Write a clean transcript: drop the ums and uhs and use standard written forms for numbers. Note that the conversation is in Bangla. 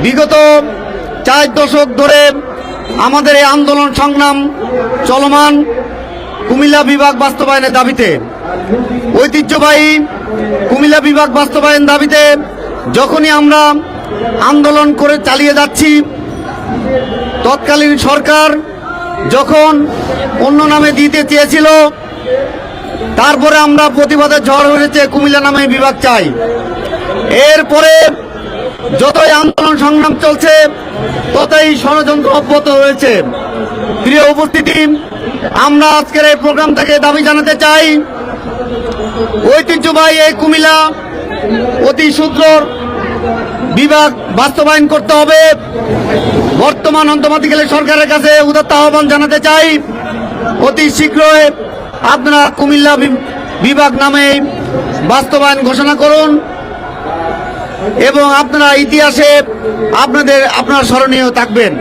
বিগত 4 দশক ধরে আমাদের এই আন্দোলন সংগ্রাম চলমান কুমিল্লা বিভাগ বাস্তবায়নের দাবিতে। ঐতিহ্যবাহী কুমিল্লা বিভাগ বাস্তবায়ন দাবিতে যখনই আমরা আন্দোলন করে চালিয়ে যাচ্ছি, তৎকালীন সরকার যখন অন্য নামে দিতে চেয়েছিল, তারপরে আমরা প্রতিবাদের ঝড় হয়েছে কুমিল্লা নামে বিভাগ চাই। এরপরে যতই আন্দোলন সংগ্রাম চলছে ততই ষড়যন্ত্র অব্যাহত রয়েছে। প্রিয় উপস্থিতি, আমরা আজকের এই প্রোগ্রাম থেকে দাবি জানাতে চাই, ঐতিহ্যবাহী এই কুমিল্লা অতি সুন্দর বিভাগ বাস্তবায়ন করতে হবে। বর্তমান অন্তর্বর্তীকালীন সরকারের কাছে উদাত্ত আহ্বান জানাতে চাই, অতি শীঘ্রই আপনারা কুমিল্লা বিভাগ নামে বাস্তবায়ন ঘোষণা করুন এবং আপনারা ইতিহাসে আপনারা স্মরণীয় থাকবেন।